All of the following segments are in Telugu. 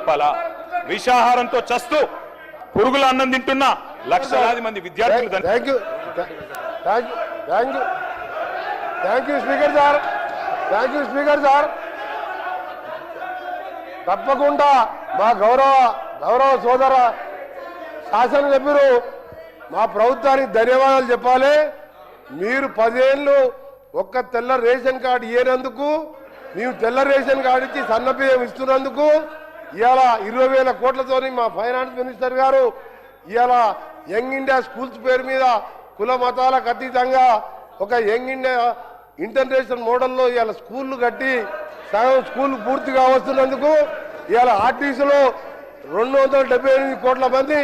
చెప్పాలా? విషాహారంతో చస్తూ పురుగుల అన్నం తింటున్న లక్షలాది మంది విద్యార్థులు. స్పీకర్ సార్, తప్పకుండా మా గౌరవ సోదర శాసనసభ్యులు మా ప్రభుత్వానికి ధన్యవాదాలు చెప్పాలి. మీరు 10 ఏళ్ళు ఒక్క తెల్ల రేషన్ కార్డు ఇయ్యేందుకు, మేము తెల్ల రేషన్ కార్డు ఇచ్చి సన్నబియ్యం ఇస్తున్నందుకు ఇవాళ 20,000 కోట్లతోని మా ఫైనాన్స్ మినిస్టర్ గారు ఇవాళ యంగ్ ఇండియా స్కూల్స్ పేరు మీద కుల మతాలకు అతీతంగా ఒక యంగ్ ఇండియా ఇంటర్నేషనల్ మోడల్లో ఇవాళ స్కూళ్ళు కట్టి సగం స్కూల్ పూర్తిగా వస్తున్నందుకు ఇవాళ ఆర్టీసీలో 278 కోట్ల మంది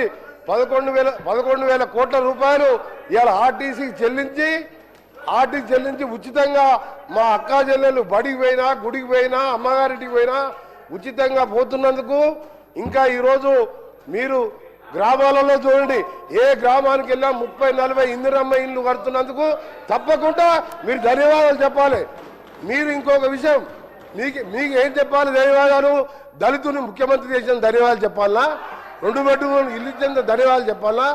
11,000 కోట్ల రూపాయలు ఇవాళ ఆర్టీసీకి చెల్లించి ఉచితంగా మా అక్కా చెల్లెలు బడికి పోయినా, గుడికి పోయినా, అమ్మగారింటికి పోయినా ఉచితంగా పోతున్నందుకు, ఇంకా ఈరోజు మీరు గ్రామాలలో చూడండి, ఏ గ్రామానికి వెళ్ళా 30-40 ఇందిరమ్మ ఇల్లు కడుతున్నందుకు తప్పకుండా మీరు ధన్యవాదాలు చెప్పాలి. మీరు ఇంకొక విషయం, మీకు ఏం చెప్పాలి ధన్యవాదాలు? దళితుని ముఖ్యమంత్రి చేసిన ధన్యవాదాలు చెప్పాలా? 2 బెడ్రూమ్ ఇల్లు ఇచ్చిన ధన్యవాదాలు చెప్పాలా?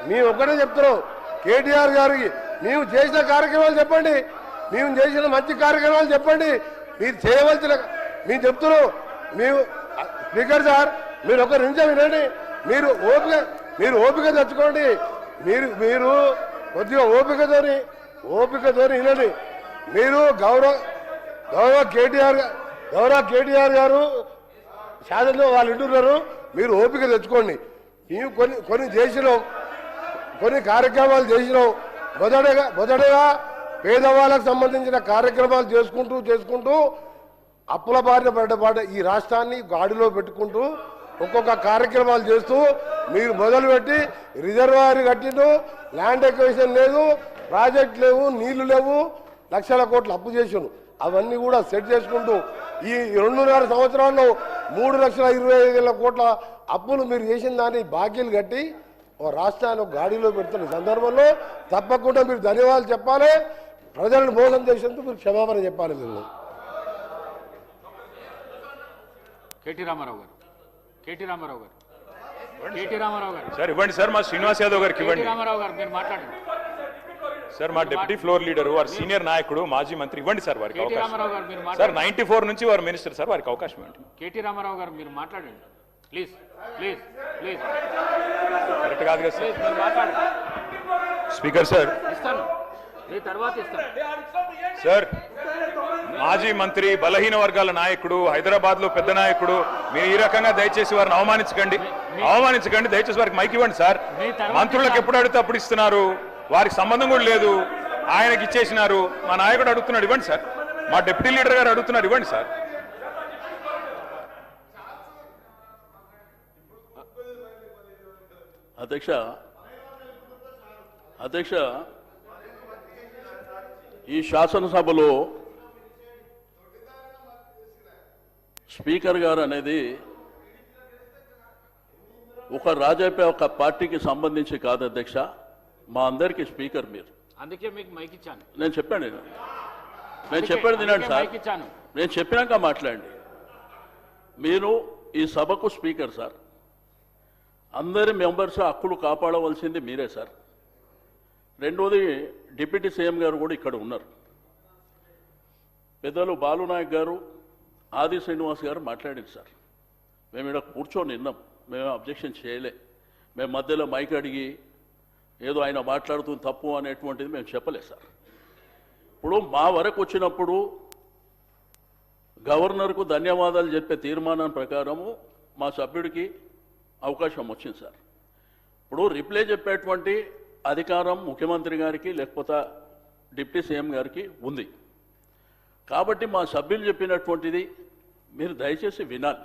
మేము ఒక్కటే చెప్తున్నాం, కేటీఆర్ గారికి మేము చేసిన కార్యక్రమాలు చెప్పండి, మేము చేసిన మంచి కార్యక్రమాలు చెప్పండి, మీరు చేయవలసిన మేము చెప్తున్నాం. మేము స్పీకర్ సార్, మీరు ఒక నిమిషం వినండి, మీరు ఓపిక తెచ్చుకోండి, మీరు కొద్దిగా ఓపికతోని వినండి. మీరు గౌరవ కేటీఆర్ గారు శాసనలో వాళ్ళు ఇంటున్నారు, మీరు ఓపిక తెచ్చుకోండి. మేము కొన్ని చేసినాం, కొన్ని కార్యక్రమాలు చేసినాం. మొదటగా పేదవాళ్ళకు సంబంధించిన కార్యక్రమాలు చేసుకుంటూ అప్పుల బారిన పడ్డ ఈ రాష్ట్రాన్ని గాడిలో పెట్టుకుంటూ ఒక్కొక్క కార్యక్రమాలు చేస్తూ మీరు మొదలుపెట్టి రిజర్వాయర్ కట్టిండు, ల్యాండ్ ఎక్విజిషన్ లేదు, ప్రాజెక్ట్ లేవు, నీళ్లు లేవు, లక్షల కోట్లు అప్పు చేసాను. అవన్నీ కూడా సెట్ చేసుకుంటూ ఈ 2.5 సంవత్సరాల్లో 3,25,000 కోట్ల అప్పులు మీరు చేసిన దాన్ని బాకీలు కట్టి ఓ రాష్ట్రాన్ని గాడిలో పెడుతున్న సందర్భంలో తప్పకుండా మీరు ధన్యవాదాలు చెప్పాలి. ప్రజలను మోసం చేసేందుకు మీరు క్షమాపణ చెప్పాలి. మీరు కేటీ రామారావు గారు సార్ ఇవ్వండి సార్, మా శ్రీనివాస్ యాదవ్ గారికి ఇవ్వండి. రామారావు గారు మీరు మాట్లాడండి సార్, మా డిప్యూటీ ఫ్లోర్ లీడర్, వారు సీనియర్ నాయకుడు, మాజీ మంత్రి, ఇవ్వండి సార్ వారికి అవకాశం. సార్ 94 నుంచి వారు మినిస్టర్ సార్, వారికి అవకాశం ఇవ్వండి. కేటీ రామారావు గారు మీరు మాట్లాడండి ప్లీజ్. కరెక్ట్ కాదు కదా సార్? మీరు మాట్లాడండి. స్పీకర్ సార్, ఇస్తాను, మీ తర్వాత ఇస్తాను సార్. మాజీ మంత్రి, బలహీన వర్గాల నాయకుడు, హైదరాబాద్ లో పెద్ద నాయకుడు, మీరు ఈ రకంగా దయచేసి వారిని అవమానించకండి. దయచేసి వారికి మైక్ ఇవ్వండి సార్. మంత్రులకు ఎప్పుడు అడిగితే అప్పుడు ఇస్తున్నారు, వారికి సంబంధం కూడా లేదు, ఆయనకి ఇచ్చేసినారు. మా నాయకుడు అడుగుతున్నాడు, ఇవ్వండి సార్. మా డిప్యూటీ లీడర్ గారు అడుగుతున్నారు, ఇవ్వండి సార్. అధ్యక్ష, ఈ శాసనసభలో స్పీకర్ గారు అనేది ఒక పార్టీకి సంబంధించి కాదు అధ్యక్ష, మా అందరికీ స్పీకర్ మీరు. అందుకే మీకు మైక్ ఇచ్చాను. నేను చెప్పాను తినండి సార్, నేను చెప్పినాక మాట్లాడండి. మీరు ఈ సభకు స్పీకర్ సార్, అందరి మెంబర్స్ హక్కులు కాపాడవలసింది మీరే సార్. రెండోది, డిప్యూటీ సీఎం గారు కూడా ఇక్కడ ఉన్నారు. పెద్దలు బాలునాయక్ గారు, ఆది శ్రీనివాస్ గారు మాట్లాడింది సార్. మేము ఇక్కడ కూర్చొని విన్నాం, మేము అబ్జెక్షన్ చేయలే. మేము మధ్యలో మైక్ అడిగి ఏదో ఆయన మాట్లాడుతుంది తప్పు అనేటువంటిది మేము చెప్పలేదు సార్. ఇప్పుడు మా వరకు వచ్చినప్పుడు గవర్నర్కు ధన్యవాదాలు చెప్పే తీర్మానం ప్రకారము మా సభ్యుడికి అవకాశం వచ్చింది సార్. ఇప్పుడు రిప్లై చెప్పేటువంటి అధికారం ముఖ్యమంత్రి గారికి లేకపోతే డిప్యూటీ సీఎం గారికి ఉంది. కాబట్టి మా సభ్యులు చెప్పినటువంటిది మీరు దయచేసి వినాలి.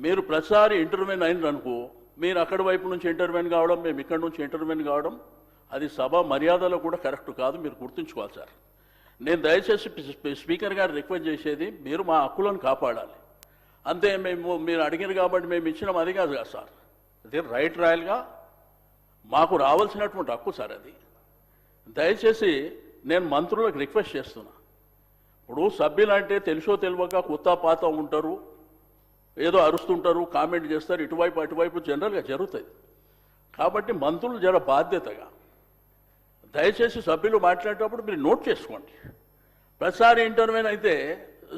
మీరు ప్రతిసారి ఇంటర్వ్యూన్ అయినరనుకో, మీరు అక్కడి వైపు నుంచి ఇంటర్వ్యూన్ కావడం, మేము ఇక్కడి నుంచి ఇంటర్వ్యూన్ కావడం, అది సభ మర్యాదలో కూడా కరెక్ట్ కాదు, మీరు గుర్తుంచుకోవాలి సార్. నేను దయచేసి స్పీకర్ గారు రిక్వెస్ట్ చేసేది, మీరు మా హక్కులను కాపాడాలి అంతే. మీరు అడిగారు కాబట్టి మేము ఇచ్చినాం, అది కాదు కదా సార్. అది రైట్ రాయల్గా మాకు రావాల్సినటువంటి హక్కు సార్ అది. దయచేసి నేను మంత్రులకు రిక్వెస్ట్ చేస్తున్నా. ఇప్పుడు సభ్యులు అంటే తెలుసో తెలియక కొత్త పాత ఉంటారు, ఏదో అరుస్తుంటారు, కామెంట్ చేస్తారు, ఇటువైపు అటువైపు జనరల్గా జరుగుతుంది. కాబట్టి మంత్రులు జర బాధ్యతగా దయచేసి సభ్యులు మాట్లాడేటప్పుడు మీరు నోట్ చేసుకోండి. ప్రతిసారి ఇంటర్వ్యూన్ అయితే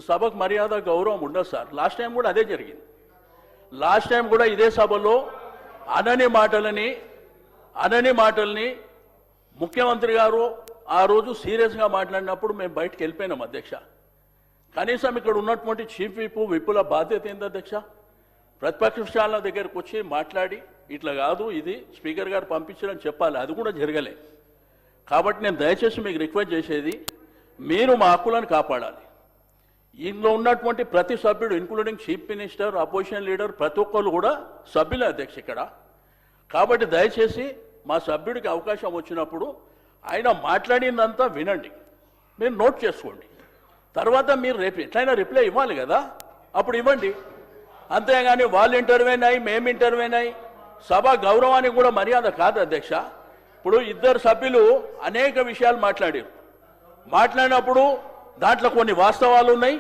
సభకు మర్యాద గౌరవం ఉండదు సార్. లాస్ట్ టైం కూడా అదే జరిగింది. లాస్ట్ టైం కూడా ఇదే సభలో అనని మాటల్ని ముఖ్యమంత్రి గారు ఆ రోజు సీరియస్గా మాట్లాడినప్పుడు మేము బయటకు వెళ్ళిపోయినాం అధ్యక్ష. కనీసం ఇక్కడ ఉన్నటువంటి చీఫ్ విప్పుల బాధ్యత ఏంది అధ్యక్ష? ప్రతిపక్షాల దగ్గరకు వచ్చి మాట్లాడి ఇట్లా కాదు, ఇది స్పీకర్ గారు పంపించారని చెప్పాలి. అది కూడా జరగలే. కాబట్టి నేను దయచేసి మీకు రిక్వెస్ట్ చేసేది, మీరు మా హక్కులను కాపాడాలి. ఇందులో ఉన్నటువంటి ప్రతి సభ్యుడు including chief minister, opposition leader, ప్రతి ఒక్కరు కూడా సభ్యులే అధ్యక్ష ఇక్కడ. కాబట్టి దయచేసి మా సభ్యుడికి అవకాశం వచ్చినప్పుడు ఆయన మాట్లాడిందంతా వినండి, మీరు నోట్ చేసుకోండి. తర్వాత మీరు రేపు ఎట్లయినా రిప్లై ఇవ్వాలి కదా, అప్పుడు ఇవ్వండి. అంతేగాని వాళ్ళు ఇంటర్వ్యూన్ అయ్యి మేము ఇంటర్వ్యూన్ అయ్యి సభ గౌరవానికి కూడా మర్యాద కాదు అధ్యక్ష. ఇప్పుడు ఇద్దరు సభ్యులు అనేక విషయాలు మాట్లాడినప్పుడు దాంట్లో కొన్ని వాస్తవాలు ఉన్నాయి,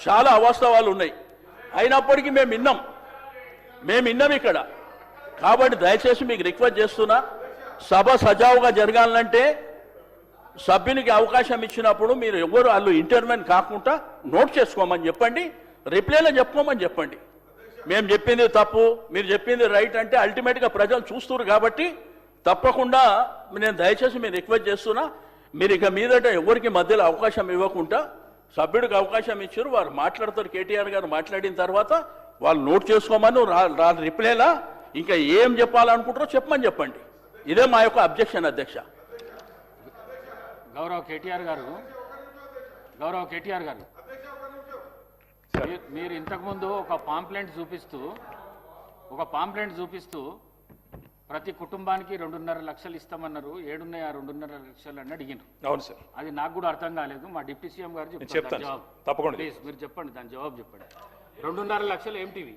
చాలా అవాస్తవాలు ఉన్నాయి. అయినప్పటికీ మేము విన్నాం ఇక్కడ. కాబట్టి దయచేసి మీకు రిక్వెస్ట్ చేస్తున్నా, సభ సజావుగా జరగాలంటే సభ్యునికి అవకాశం ఇచ్చినప్పుడు మీరు ఎవరు వాళ్ళు ఇంటర్వ్యూన్ కాకుండా నోట్ చేసుకోమని చెప్పండి, రిప్లైలో చెప్పుకోమని చెప్పండి. మేము చెప్పింది తప్పు, మీరు చెప్పింది రైట్ అంటే అల్టిమేట్గా ప్రజలు చూస్తున్నారు. కాబట్టి తప్పకుండా నేను దయచేసి మీరు రిక్వెస్ట్ చేస్తున్నా, మీరు ఇక మీదట ఎవరికి మధ్యలో అవకాశం ఇవ్వకుండా సభ్యుడికి అవకాశం ఇచ్చారు, వారు మాట్లాడతారు. కేటీఆర్ గారు మాట్లాడిన తర్వాత వాళ్ళు నోట్ చేసుకోమని రిప్లైలా ఇంకా ఏం చెప్పాలనుకుంటారో చెప్పమని చెప్పండి. ఇదే మా యొక్క అబ్జెక్షన్ అధ్యక్ష. గౌరవ కేటీఆర్ గారు మీరు ఇంతకుముందు ఒక పాంప్లెంట్ చూపిస్తూ ప్రతి కుటుంబానికి 2.5 లక్షలు ఇస్తామన్నారు. 2.5 లక్షలు అని అడిగినారు. అవును సార్. అది నాకు కూడా అర్థం కాలేదు. మా డిప్యూటీ సీఎం గారు చెప్తాను తప్పకుండా. ప్లీజ్ మీరు చెప్పండి, దాని జవాబు చెప్పండి. 2.5 లక్షలు ఏమిటివి?